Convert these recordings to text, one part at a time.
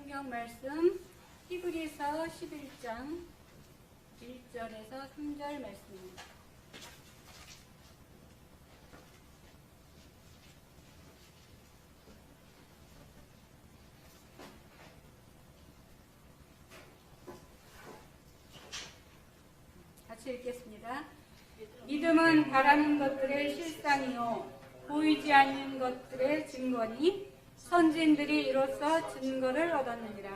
성경 말씀 히브리서 11장 1절에서 3절 말씀입니다. 같이 읽겠습니다. 믿음은 바라는 것들의 실상이요 보이지 않는 것들의 증거니 선지인들이 이로써 증거를 얻었느니라.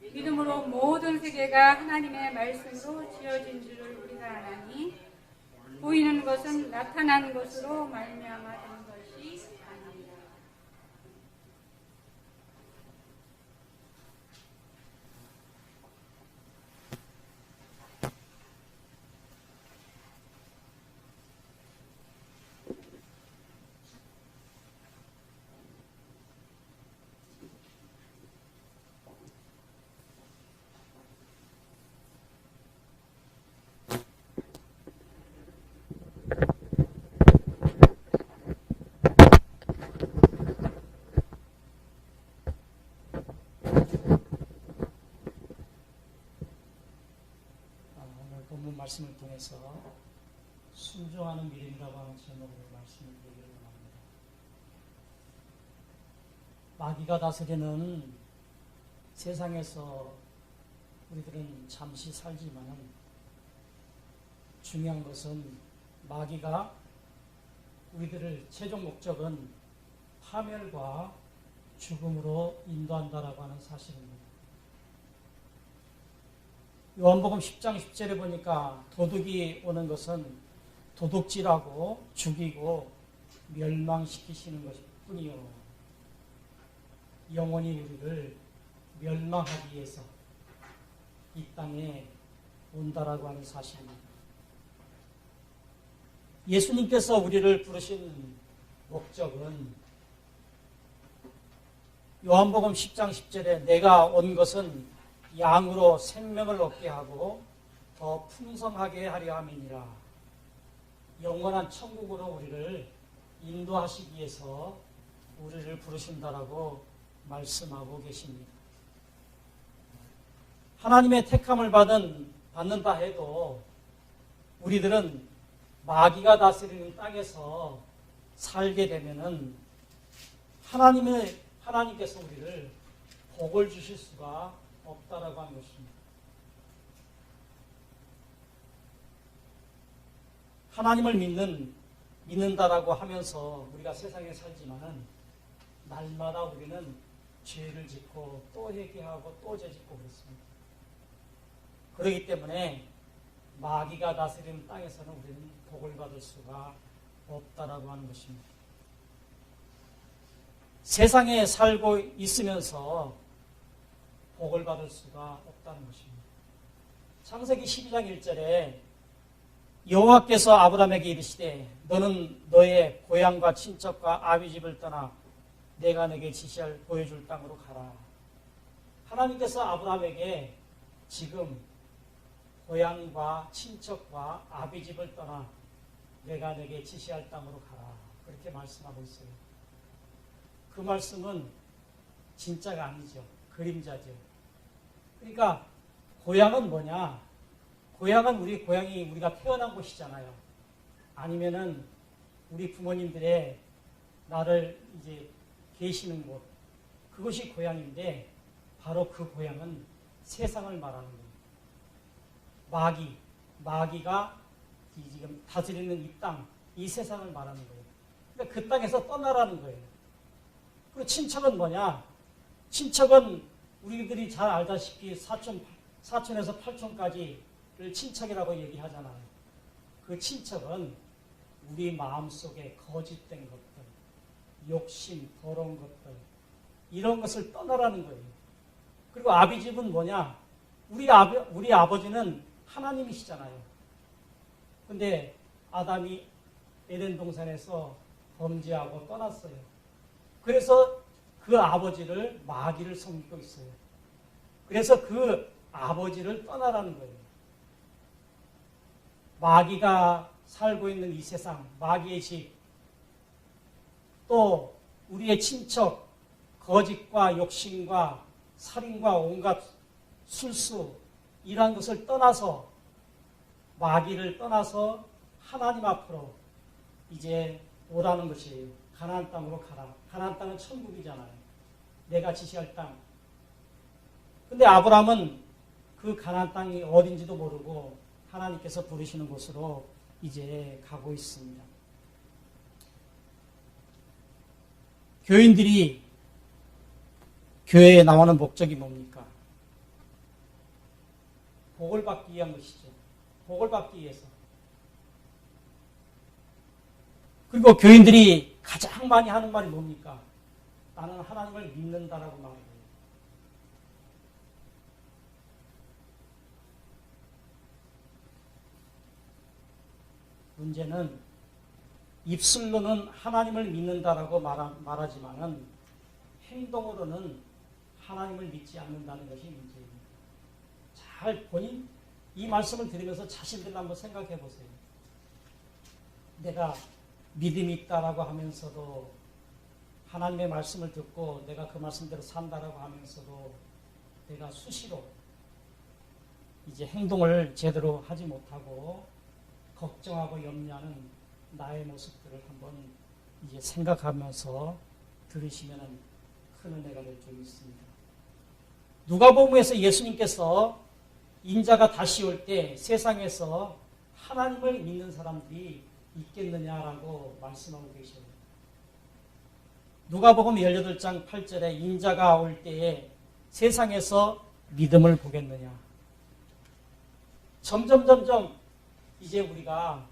믿음으로 모든 세계가 하나님의 말씀으로 지어진 줄을 우리가 아나니 보이는 것은 나타난 것으로 말미암아 된 것이 아니라. 본문 말씀을 통해서 순종하는 믿음이라고 하는 제목으로 말씀을 드리기를 원합니다. 마귀가 다스리는 세상에서 우리들은 잠시 살지만 중요한 것은 마귀가 우리들을 최종 목적은 파멸과 죽음으로 인도한다라고 하는 사실입니다. 요한복음 10장 10절에 보니까 도둑이 오는 것은 도둑질하고 죽이고 멸망시키시는 것일 뿐이요 영원히 우리를 멸망하기 위해서 이 땅에 온다라고 하는 사실입니다. 예수님께서 우리를 부르신 목적은 요한복음 10장 10절에 내가 온 것은 양으로 생명을 얻게 하고 더 풍성하게 하려 함이니라. 영원한 천국으로 우리를 인도하시기 위해서 우리를 부르신다라고 말씀하고 계십니다. 하나님의 택함을 받는다 해도 우리들은 마귀가 다스리는 땅에서 살게 되면은 하나님께서 우리를 복을 주실 수가 없다라고 하는 것입니다. 하나님을 믿는다라고 하면서 우리가 세상에 살지만은 날마다 우리는 죄를 짓고 또 회개하고 또 죄짓고 그렇습니다. 그렇기 때문에 마귀가 다스리는 땅에서는 우리는 복을 받을 수가 없다라고 하는 것입니다. 세상에 살고 있으면서 복을 받을 수가 없다는 것입니다. 창세기 12장 1절에 여호와께서 아브라함에게 이르시되 너는 너의 고향과 친척과 아비집을 떠나 내가 너에게 지시할 보여줄 땅으로 가라. 하나님께서 아브라함에게 지금 고향과 친척과 아비집을 떠나 내가 너에게 지시할 땅으로 가라. 그렇게 말씀하고 있어요. 그 말씀은 진짜가 아니죠. 그림자죠. 그러니까 고향은 뭐냐? 고향은 우리 고향이 우리가 태어난 곳이잖아요. 아니면은 우리 부모님들의 나를 이제 계시는 곳. 그것이 고향인데 바로 그 고향은 세상을 말하는 거예요. 마귀가 지금 다스리는 이 땅, 이 세상을 말하는 거예요. 그러니까 그 땅에서 떠나라는 거예요. 그리고 친척은 뭐냐? 친척은 우리들이 잘 알다시피 사촌에서 팔촌까지를 친척이라고 얘기하잖아요. 그 친척은 우리 마음속에 거짓된 것들, 욕심, 더러운 것들, 이런 것을 떠나라는 거예요. 그리고 아비집은 뭐냐? 우리 아버지는 하나님이시잖아요. 근데 아담이 에덴 동산에서 범죄하고 떠났어요. 그래서 그 아버지를 마귀를 섬기고 있어요. 그래서 그 아버지를 떠나라는 거예요. 마귀가 살고 있는 이 세상, 마귀의 집, 또 우리의 친척, 거짓과 욕심과 살인과 온갖 술수 이러한 것을 떠나서 마귀를 떠나서 하나님 앞으로 이제 오라는 것이에요. 가나안 땅으로 가라. 가나안 땅은 천국이잖아요. 내가 지시할 땅. 근데 아브라함은 그 가나안 땅이 어딘지도 모르고 하나님께서 부르시는 곳으로 이제 가고 있습니다. 교인들이 교회에 나오는 목적이 뭡니까? 복을 받기 위한 것이죠. 복을 받기 위해서. 그리고 교인들이 가장 많이 하는 말이 뭡니까? 나는 하나님을 믿는다라고 말해요. 문제는 입술로는 하나님을 믿는다라고 말하지만은 행동으로는 하나님을 믿지 않는다는 것이 문제입니다. 잘 본인 이 말씀을 들으면서 자신들 한번 생각해 보세요. 내가 믿음이 있다라고 하면서도 하나님의 말씀을 듣고 내가 그 말씀대로 산다라고 하면서도 내가 수시로 이제 행동을 제대로 하지 못하고 걱정하고 염려하는 나의 모습들을 한번 이제 생각하면서 들으시면 큰 은혜가 될 줄 믿습니다. 누가복음에서 예수님께서 인자가 다시 올 때 세상에서 하나님을 믿는 사람들이 있겠느냐라고 말씀하고 계셔요. 누가복음 18장 8절에 인자가 올 때에 세상에서 믿음을 보겠느냐. 점점 이제 우리가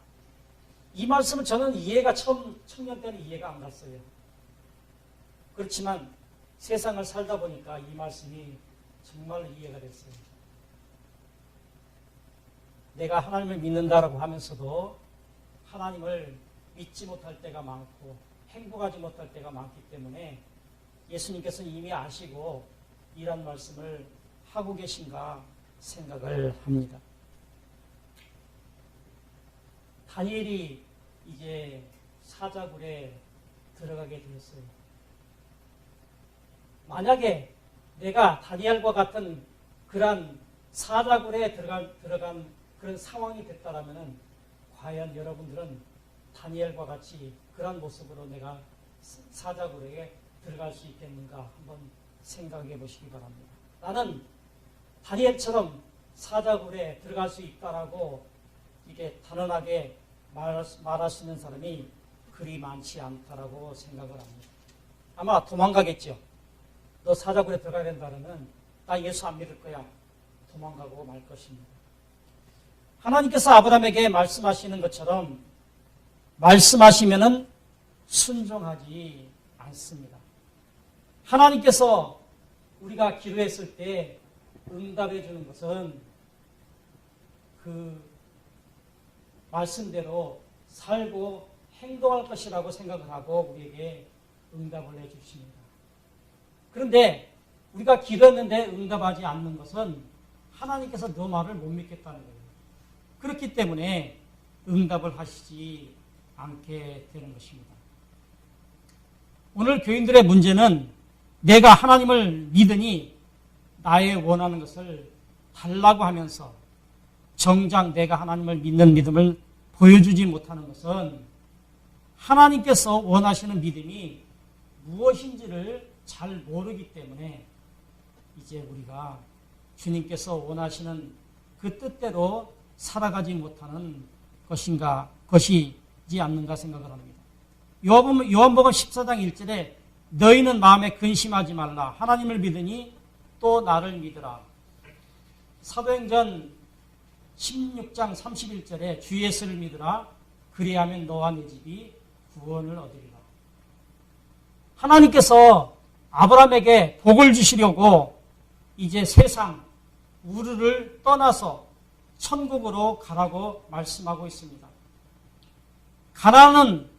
이 말씀은 저는 이해가 청년 때는 이해가 안 갔어요. 그렇지만 세상을 살다 보니까 이 말씀이 정말로 이해가 됐어요. 내가 하나님을 믿는다라고 하면서도 하나님을 믿지 못할 때가 많고 행복하지 못할 때가 많기 때문에 예수님께서는 이미 아시고 이런 말씀을 하고 계신가 생각을 합니다. 다니엘이 이제 사자굴에 들어가게 되었어요. 만약에 내가 다니엘과 같은 그런 사자굴에 들어간 그런 상황이 됐다라면 과연 여러분들은 다니엘과 같이 그런 모습으로 내가 사자굴에 들어갈 수 있겠는가 한번 생각해 보시기 바랍니다. 나는 다니엘처럼 사자굴에 들어갈 수 있다라고 이게 단언하게 말할 수 있는 사람이 그리 많지 않다라고 생각을 합니다. 아마 도망가겠죠. 너 사자굴에 들어가야 된다면 나 예수 안 믿을 거야. 도망가고 말 것입니다. 하나님께서 아브라함에게 말씀하시는 것처럼 말씀하시면은 순종하지 않습니다. 하나님께서 우리가 기도했을 때 응답해 주는 것은 그 말씀대로 살고 행동할 것이라고 생각을 하고 우리에게 응답을 해주십니다. 그런데 우리가 기도했는데 응답하지 않는 것은 하나님께서 너 말을 못 믿겠다는 거예요. 그렇기 때문에 응답을 하시지 않게 되는 것입니다. 오늘 교인들의 문제는 내가 하나님을 믿으니 나의 원하는 것을 달라고 하면서 정작 내가 하나님을 믿는 믿음을 보여주지 못하는 것은 하나님께서 원하시는 믿음이 무엇인지를 잘 모르기 때문에 이제 우리가 주님께서 원하시는 그 뜻대로 살아가지 못하는 것이지 않는가 생각을 합니다. 요한복음 14장 1절에 너희는 마음에 근심하지 말라. 하나님을 믿으니 또 나를 믿으라. 사도행전 16장 31절에 주 예수를 믿으라. 그리하면 너와 네 집이 구원을 얻으리라. 하나님께서 아브라함에게 복을 주시려고 이제 세상 우르를 떠나서 천국으로 가라고 말씀하고 있습니다. 가나안은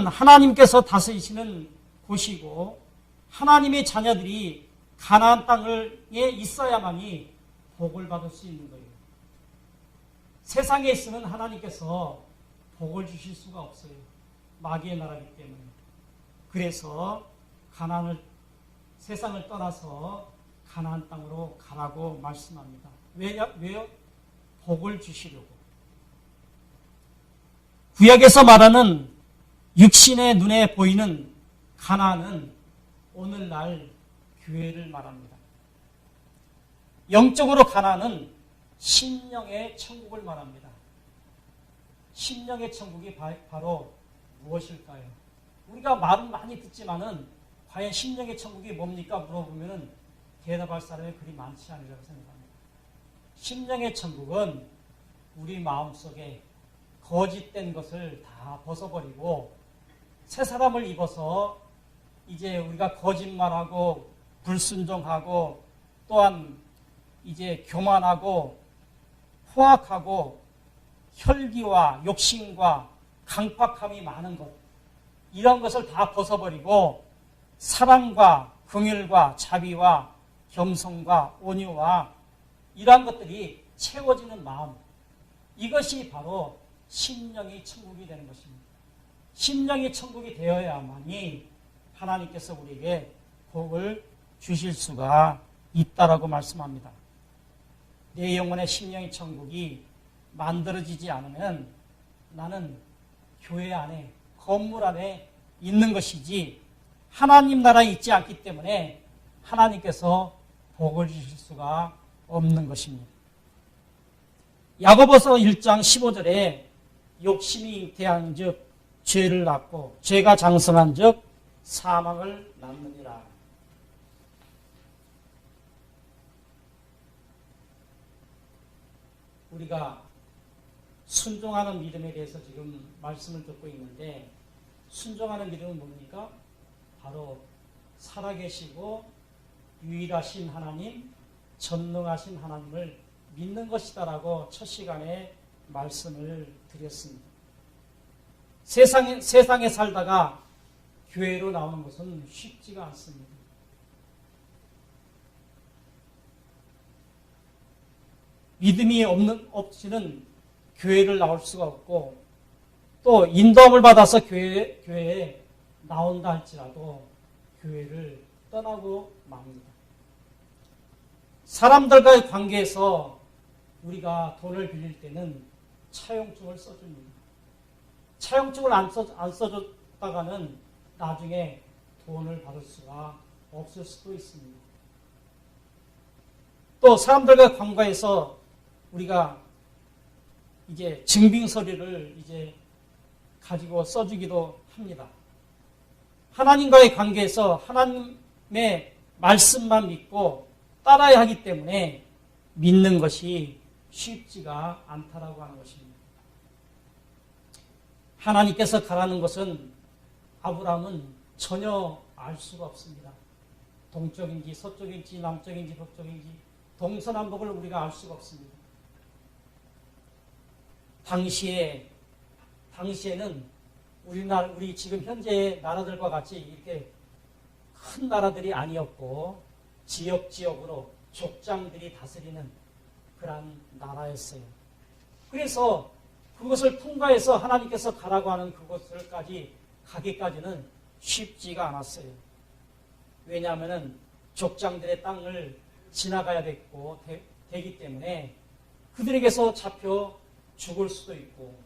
하나님께서 다스리시는 곳이고 하나님의 자녀들이 가나안 땅에 있어야만이 복을 받을 수 있는 거예요. 세상에 있으면 하나님께서 복을 주실 수가 없어요. 마귀의 나라이기 때문에. 그래서 가나안을 세상을 떠나서 가나안 땅으로 가라고 말씀합니다. 왜요? 복을 주시려고. 구약에서 말하는 육신의 눈에 보이는 가나안은 오늘날 교회를 말합니다. 영적으로 가나안은 심령의 천국을 말합니다. 심령의 천국이 바로 무엇일까요? 우리가 말은 많이 듣지만은 과연 심령의 천국이 뭡니까? 물어보면은 대답할 사람이 그리 많지 않으라고 생각합니다. 심령의 천국은 우리 마음속에 거짓된 것을 다 벗어버리고 새 사람을 입어서 이제 우리가 거짓말하고 불순종하고 또한 이제 교만하고 포악하고 혈기와 욕심과 강팍함이 많은 것, 이런 것을 다 벗어버리고 사랑과 긍휼과 자비와 겸손과 온유와 이러한 것들이 채워지는 마음, 이것이 바로 심령이 천국이 되는 것입니다. 심령이 천국이 되어야만이 하나님께서 우리에게 복을 주실 수가 있다라고 말씀합니다. 내 영혼의 심령의 천국이 만들어지지 않으면 나는 교회 안에, 건물 안에 있는 것이지 하나님 나라에 있지 않기 때문에 하나님께서 복을 주실 수가 없는 것입니다. 야고보서 1장 15절에 욕심이 대한 즉 죄를 낳고 죄가 장성한 즉 사망을 낳느니라. 우리가 순종하는 믿음에 대해서 지금 말씀을 듣고 있는데, 순종하는 믿음은 뭡니까? 바로 살아계시고 유일하신 하나님, 전능하신 하나님을 믿는 것이다라고 첫 시간에 말씀을 드렸습니다. 세상에 살다가 교회로 나오는 것은 쉽지가 않습니다. 믿음이 없이는 교회를 나올 수가 없고, 또 인도함을 받아서 교회에 나온다 할지라도 교회를 떠나고 맙니다. 사람들과의 관계에서 우리가 돈을 빌릴 때는 차용증을 써줍니다. 차용증을 안 써줬다가는 나중에 돈을 받을 수가 없을 수도 있습니다. 또 사람들과의 관계에서 우리가 이제 증빙서류를 이제 가지고 써주기도 합니다. 하나님과의 관계에서 하나님의 말씀만 믿고 따라야 하기 때문에 믿는 것이 쉽지가 않다라고 하는 것입니다. 하나님께서 가라는 것은 아브라함은 전혀 알 수가 없습니다. 동쪽인지 서쪽인지 남쪽인지 북쪽인지 동서남북을 우리가 알 수가 없습니다. 당시에는 우리 지금 현재의 나라들과 같이 이렇게 큰 나라들이 아니었고 지역으로 족장들이 다스리는 그런 나라였어요. 그래서 그것을 통과해서 하나님께서 가라고 하는 그곳을까지 가기까지는 쉽지가 않았어요. 왜냐하면 족장들의 땅을 지나가야 되기 때문에 그들에게서 잡혀 죽을 수도 있고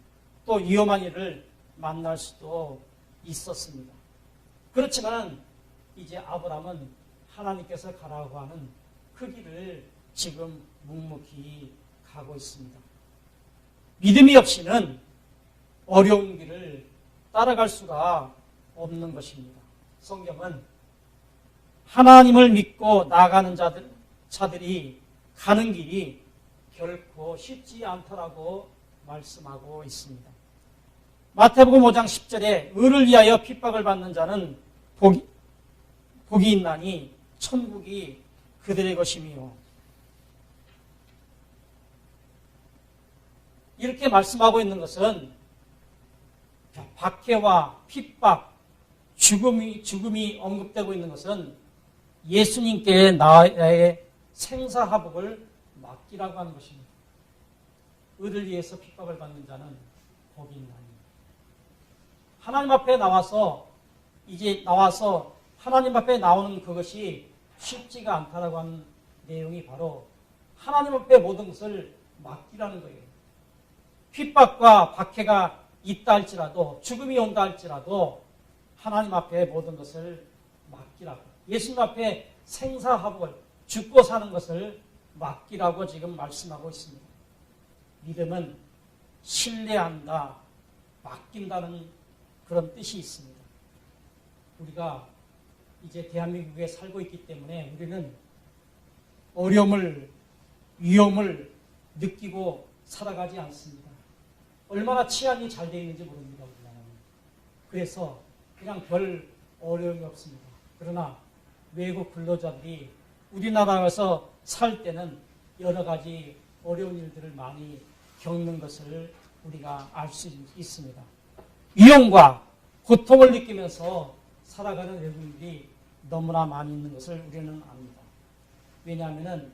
또 위험한 일을 만날 수도 있었습니다. 그렇지만 이제 아브라함은 하나님께서 가라고 하는 그 길을 지금 묵묵히 가고 있습니다. 믿음이 없이는 어려운 길을 따라갈 수가 없는 것입니다. 성경은 하나님을 믿고 나아가는 자들이 가는 길이 결코 쉽지 않다라고 말씀하고 있습니다. 마태복음 5장 10절에 의를 위하여 핍박을 받는 자는 복이 있나니 천국이 그들의 것이며, 이렇게 말씀하고 있는 것은 박해와 핍박, 죽음이 언급되고 있는 것은 예수님께 나의 생사화복을 맡기라고 하는 것입니다. 의를 위해서 핍박을 받는 자는 복이 있나니. 하나님 앞에 나와서 하나님 앞에 나오는 그것이 쉽지가 않다라고 하는 내용이 바로 하나님 앞에 모든 것을 맡기라는 거예요. 핍박과 박해가 있다 할지라도, 죽음이 온다 할지라도 하나님 앞에 모든 것을 맡기라고. 예수님 앞에 생사화복을, 죽고 사는 것을 맡기라고 지금 말씀하고 있습니다. 믿음은 신뢰한다, 맡긴다는 그런 뜻이 있습니다. 우리가 이제 대한민국에 살고 있기 때문에 우리는 어려움을, 위험을 느끼고 살아가지 않습니다. 얼마나 치안이 잘 되어 있는지 모릅니다. 우리나라는. 그래서 그냥 별 어려움이 없습니다. 그러나 외국 근로자들이 우리나라에서 살 때는 여러 가지 어려운 일들을 많이 겪는 것을 우리가 알 수 있습니다. 위험과 고통을 느끼면서 살아가는 외국인들이 너무나 많이 있는 것을 우리는 압니다. 왜냐하면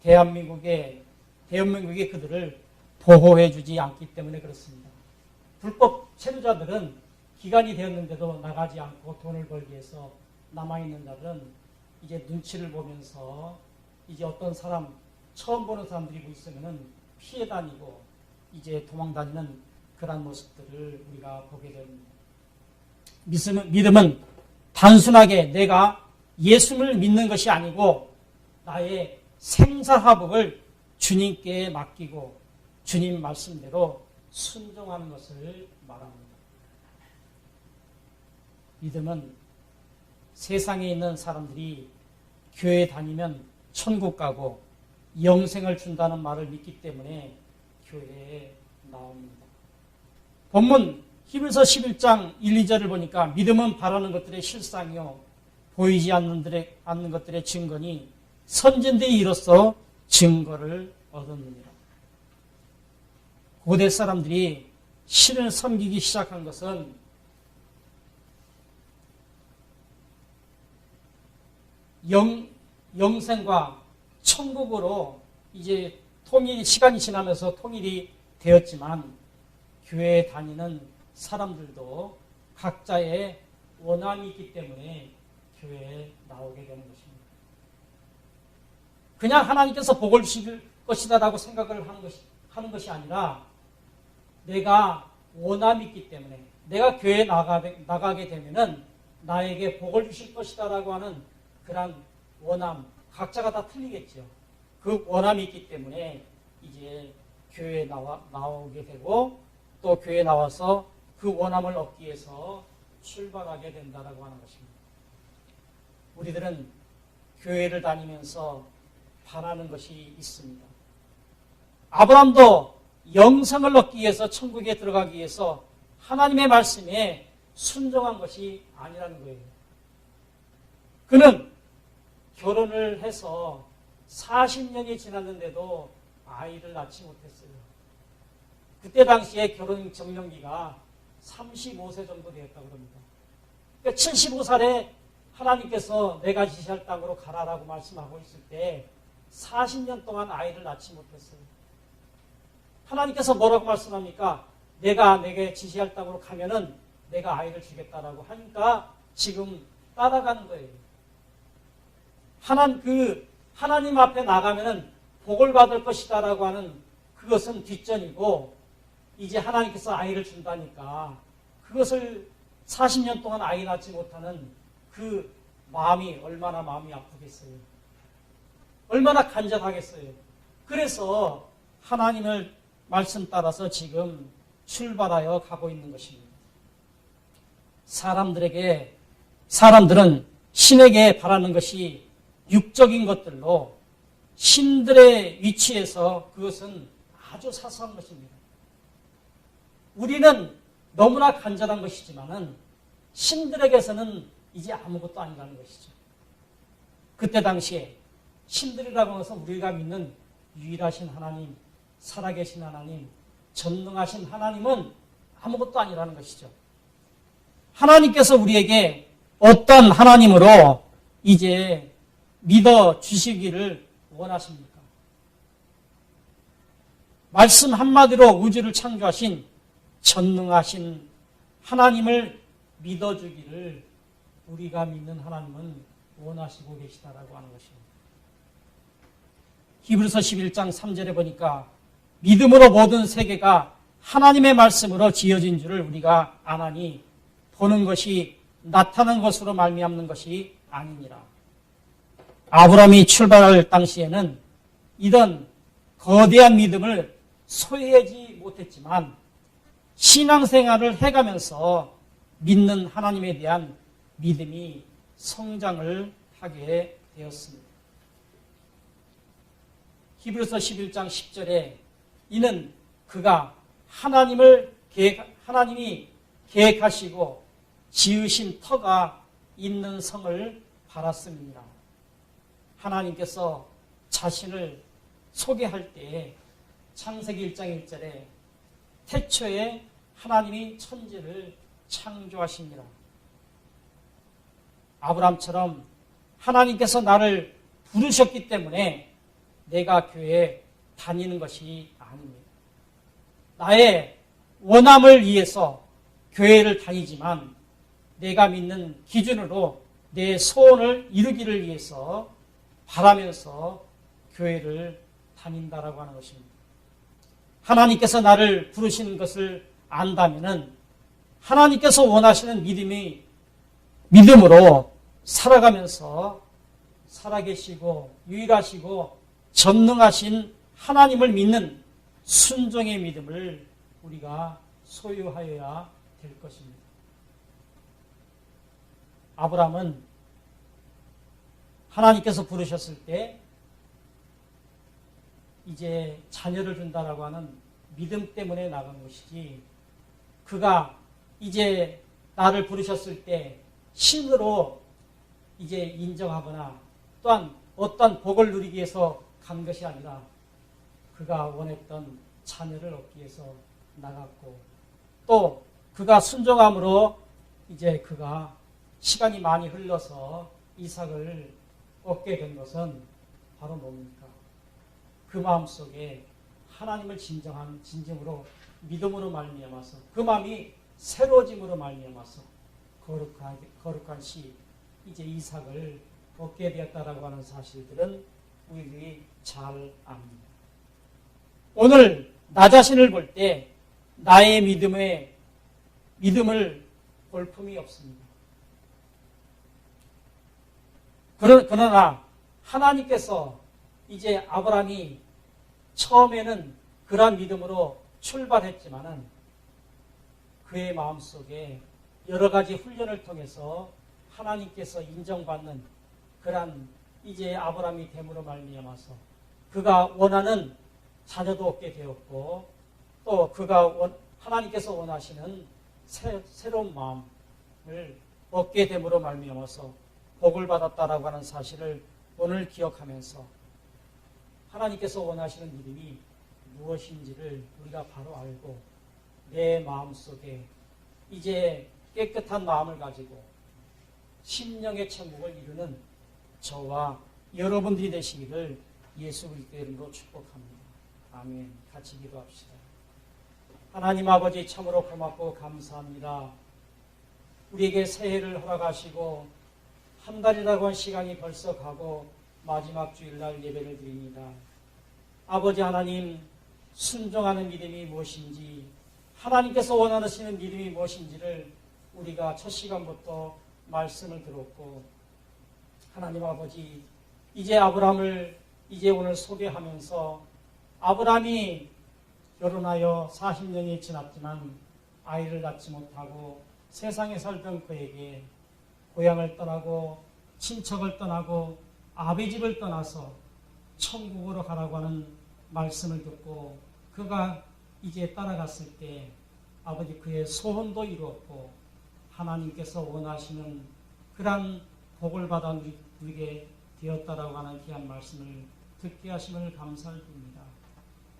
대한민국이 그들을 보호해주지 않기 때문에 그렇습니다. 불법 체류자들은 기간이 되었는데도 나가지 않고 돈을 벌기 위해서 남아있는 자들은 이제 눈치를 보면서 이제 어떤 사람, 처음 보는 사람들이 있으면 피해 다니고 이제 도망 다니는 그런 모습들을 우리가 보게 됩니다. 믿음은 단순하게 내가 예수를 믿는 것이 아니고 나의 생사화복을 주님께 맡기고 주님 말씀대로 순종하는 것을 말합니다. 믿음은 세상에 있는 사람들이 교회 다니면 천국 가고 영생을 준다는 말을 믿기 때문에 교회에 나옵니다. 본문 히브리서 11장 1, 2절을 보니까 믿음은 바라는 것들의 실상이요 보이지 않는 것들의 증거니 선진들이 이로써 증거를 얻었느니라. 고대 사람들이 신을 섬기기 시작한 것은 영생과 천국으로 이제 시간이 지나면서 통일이 되었지만 교회에 다니는 사람들도 각자의 원함이 있기 때문에 교회에 나오게 되는 것입니다. 그냥 하나님께서 복을 주실 것이다라고 생각을 하는 것이 아니라 내가 원함이 있기 때문에 내가 교회에 나가게 되면은 나에게 복을 주실 것이다라고 하는 그런 원함, 각자가 다 틀리겠죠. 그 원함이 있기 때문에 이제 교회에 나오게 되고 또 교회에 나와서 그 원함을 얻기 위해서 출발하게 된다라고 하는 것입니다. 우리들은 교회를 다니면서 바라는 것이 있습니다. 아브라함도 영생을 얻기 위해서 천국에 들어가기 위해서 하나님의 말씀에 순종한 것이 아니라는 거예요. 그는 결혼을 해서 40년이 지났는데도 아이를 낳지 못했어요. 그때 당시에 결혼 적령기가 35세 정도 되었다고 합니다. 그러니까 75살에 하나님께서 내가 지시할 땅으로 가라라고 말씀하고 있을 때 40년 동안 아이를 낳지 못했어요. 하나님께서 뭐라고 말씀합니까? 내가 내게 지시할 땅으로 가면은 내가 아이를 주겠다라고 하니까 지금 따라가는 거예요. 하나님 앞에 나가면은 복을 받을 것이다라고 하는 그것은 뒷전이고 이제 하나님께서 아이를 준다니까 그것을 40년 동안 아이 낳지 못하는 그 마음이 얼마나 마음이 아프겠어요. 얼마나 간절하겠어요. 그래서 하나님을 말씀 따라서 지금 출발하여 가고 있는 것입니다. 사람들은 신에게 바라는 것이 육적인 것들로 신들의 위치에서 그것은 아주 사소한 것입니다. 우리는 너무나 간절한 것이지만은 신들에게서는 이제 아무것도 아니라는 것이죠. 그때 당시에 신들이라고 하는 것은 우리가 믿는 유일하신 하나님, 살아계신 하나님, 전능하신 하나님은 아무것도 아니라는 것이죠. 하나님께서 우리에게 어떤 하나님으로 이제 믿어 주시기를 원하십니까? 말씀 한마디로 우주를 창조하신 전능하신 하나님을 믿어주기를 우리가 믿는 하나님은 원하시고 계시다라고 하는 것입니다. 히브리서 11장 3절에 보니까 믿음으로 모든 세계가 하나님의 말씀으로 지어진 줄을 우리가 아나니 보는 것이 나타난 것으로 말미암는 것이 아니니라. 아브라함이 출발할 당시에는 이런 거대한 믿음을 소유하지 못했지만 신앙생활을 해가면서 믿는 하나님에 대한 믿음이 성장을 하게 되었습니다. 히브리서 11장 10절에 이는 그가 하나님이 계획하시고 지으신 터가 있는 성을 바랐습니다. 하나님께서 자신을 소개할 때 창세기 1장 1절에 태초에 하나님이 천지를 창조하십니다. 아브라함처럼 하나님께서 나를 부르셨기 때문에 내가 교회에 다니는 것이 아닙니다. 나의 원함을 위해서 교회를 다니지만 내가 믿는 기준으로 내 소원을 이루기를 위해서 바라면서 교회를 다닌다라고 하는 것입니다. 하나님께서 나를 부르시는 것을 안다면은 하나님께서 원하시는 믿음으로 살아가면서 살아계시고 유일하시고 전능하신 하나님을 믿는 순종의 믿음을 우리가 소유하여야 될 것입니다. 아브라함은 하나님께서 부르셨을 때 이제 자녀를 준다라고 하는 믿음 때문에 나간 것이지, 그가 이제 나를 부르셨을 때 신으로 이제 인정하거나 또한 어떤 복을 누리기 위해서 간 것이 아니라 그가 원했던 자녀를 얻기 위해서 나갔고, 또 그가 순종함으로 이제 그가 시간이 많이 흘러서 이삭을 얻게 된 것은 바로 뭡니까? 그 마음속에 하나님을 진정으로 믿음으로 말미암아서 그 마음이 새로워짐으로 말미암아서 거룩한 시 이제 이삭을 얻게 되었다라고 하는 사실들은 우리들이 잘 압니다. 오늘 나 자신을 볼 때 나의 믿음을 볼 품이 없습니다. 그러나 하나님께서 이제 아브라함이 처음에는 그러한 믿음으로 출발했지만은 그의 마음속에 여러 가지 훈련을 통해서 하나님께서 인정받는 그러한 이제 아브라함이 됨으로 말미암아서 그가 원하는 자녀도 얻게 되었고, 또 그가 하나님께서 원하시는 새로운 마음을 얻게 됨으로 말미암아서 복을 받았다라고 하는 사실을 오늘 기억하면서 하나님께서 원하시는 믿음이 무엇인지를 우리가 바로 알고 내 마음속에 이제 깨끗한 마음을 가지고 심령의 천국을 이루는 저와 여러분들이 되시기를 예수 그리스도의 이름으로 축복합니다. 아멘. 같이 기도합시다. 하나님 아버지, 참으로 고맙고 감사합니다. 우리에게 새해를 허락하시고 한 달이라고 한 시간이 벌써 가고 마지막 주일날 예배를 드립니다. 아버지 하나님, 순종하는 믿음이 무엇인지, 하나님께서 원하시는 믿음이 무엇인지를 우리가 첫 시간부터 말씀을 들었고, 하나님 아버지, 이제 아브라함을 이제 오늘 소개하면서 아브라함이 결혼하여 40년이 지났지만 아이를 낳지 못하고 세상에 살던 그에게 고향을 떠나고 친척을 떠나고 아비 집을 떠나서 천국으로 가라고 하는 말씀을 듣고 그가 이제 따라갔을 때 아버지 그의 소원도 이루었고 하나님께서 원하시는 그런 복을 받아 누리게 되었다라고 하는 귀한 말씀을 듣게 하심을 감사를 드립니다.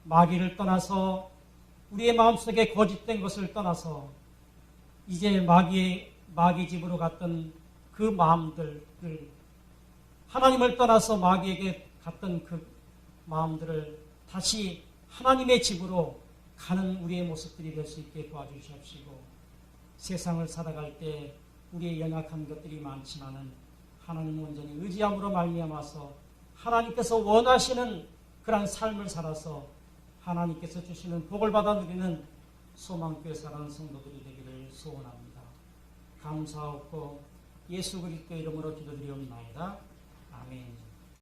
마귀를 떠나서 우리의 마음속에 거짓된 것을 떠나서 이제 마귀 집으로 갔던 그 마음들을, 하나님을 떠나서 마귀에게 갔던 그 마음들을 다시 하나님의 집으로 가는 우리의 모습들이 될 수 있게 도와주시옵시고, 세상을 살아갈 때 우리의 연약한 것들이 많지만은 하나님 온전히 의지함으로 말미암아서 하나님께서 원하시는 그러한 삶을 살아서 하나님께서 주시는 복을 받아 누리는 소망교회 사랑하는 성도들이 되기를 소원합니다. 감사하고 예수 그리스도 이름으로 기도드리옵나이다. 아멘.